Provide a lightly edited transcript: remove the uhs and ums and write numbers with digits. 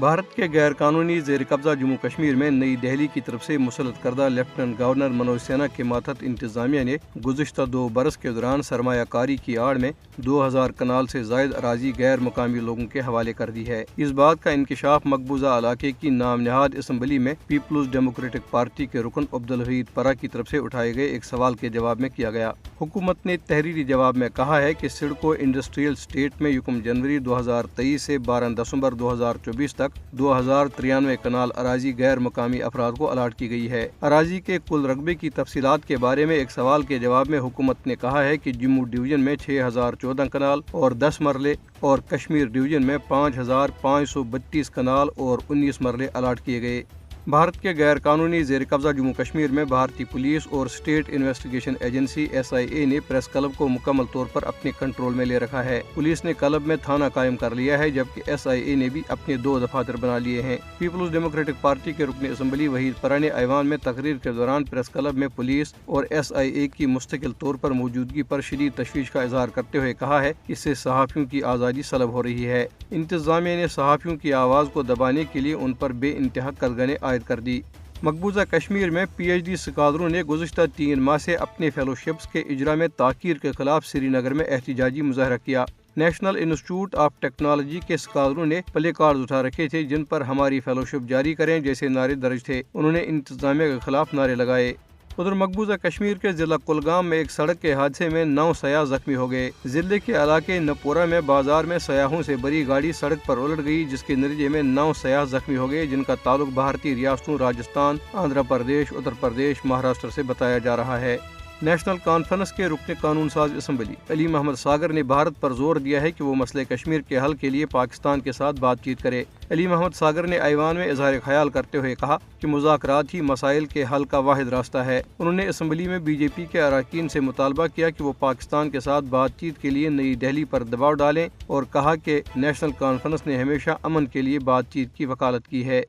بھارت کے غیر قانونی زیر قبضہ جموں کشمیر میں نئی دہلی کی طرف سے مسلط کردہ لیفٹیننٹ گورنر منوج سنہا کے ماتحت انتظامیہ نے گزشتہ 2 برس کے دوران سرمایہ کاری کی آڑ میں 2000 کنال سے زائد اراضی غیر مقامی لوگوں کے حوالے کر دی ہے۔ اس بات کا انکشاف مقبوضہ علاقے کی نام نہاد اسمبلی میں پیپلز ڈیموکریٹک پارٹی کے رکن عبدالحمید پرہ کی طرف سے اٹھائے گئے ایک سوال کے جواب میں کیا گیا۔ حکومت نے تحریری جواب میں کہا ہے کہ سڑکو انڈسٹریل اسٹیٹ میں 1 جنوری 2023 سے 12 دسمبر 2024 تک 2093 کنال اراضی غیر مقامی افراد کو الاٹ کی گئی ہے۔ اراضی کے کل رقبے کی تفصیلات کے بارے میں ایک سوال کے جواب میں حکومت نے کہا ہے کہ جموں ڈویژن میں 6014 کنال اور 10 مرلے اور کشمیر ڈویژن میں 5532 کنال اور 19 مرلے الاٹ کیے گئے۔ بھارت کے غیر قانونی زیر قبضہ جموں کشمیر میں بھارتی پولیس اور اسٹیٹ انویسٹیگیشن ایجنسی SIA نے پریس کلب کو مکمل طور پر اپنے کنٹرول میں لے رکھا ہے۔ پولیس نے کلب میں تھانہ قائم کر لیا ہے جبکہ SIA نے بھی اپنے 2 دفاتر بنا لیے ہیں۔ پیپلز ڈیموکریٹک پارٹی کے رکن اسمبلی وحید پرہ نے ایوان میں تقریر کے دوران پریس کلب میں پولیس اور SIA کی مستقل طور پر موجودگی پر شدید تشویش کا اظہار کرتے ہوئے کہا ہے کہ اس سے صحافیوں کی آزادی سلب ہو رہی ہے۔ انتظامیہ نے صحافیوں کی آواز کو دبانے کے لیے ان پر بے انتہا قدغنیں عائد کر دی۔ مقبوضہ کشمیر میں PhD اسکالروں نے گزشتہ 3 ماہ سے اپنے فیلوشپس کے اجرا میں تاخیر کے خلاف سری نگر میں احتجاجی مظاہرہ کیا۔ نیشنل انسٹیٹیوٹ آف ٹیکنالوجی کے اسکالروں نے پلے کارڈز اٹھا رکھے تھے جن پر ہماری فیلوشپ جاری کریں جیسے نعرے درج تھے۔ انہوں نے انتظامیہ کے خلاف نعرے لگائے۔ ادھر مقبوضہ کشمیر کے ضلع کلگام میں ایک سڑک کے حادثے میں 9 سیاح زخمی ہو گئے۔ ضلع کے علاقے نپورہ میں بازار میں سیاحوں سے بھری گاڑی سڑک پر الٹ گئی جس کے نتیجے میں 9 سیاح زخمی ہو گئے جن کا تعلق بھارتی ریاستوں راجستھان، آندھرا پردیش، اتر پردیش، مہاراشٹر سے بتایا جا رہا ہے۔ نیشنل کانفرنس کے رکن قانون ساز اسمبلی علی محمد ساگر نے بھارت پر زور دیا ہے کہ وہ مسئلہ کشمیر کے حل کے لیے پاکستان کے ساتھ بات چیت کرے۔ علی محمد ساگر نے ایوان میں اظہار خیال کرتے ہوئے کہا کہ مذاکرات ہی مسائل کے حل کا واحد راستہ ہے۔ انہوں نے اسمبلی میں BJP کے اراکین سے مطالبہ کیا کہ وہ پاکستان کے ساتھ بات چیت کے لیے نئی دہلی پر دباؤ ڈالیں اور کہا کہ نیشنل کانفرنس نے ہمیشہ امن کے لیے بات چیت کی وکالت کی ہے۔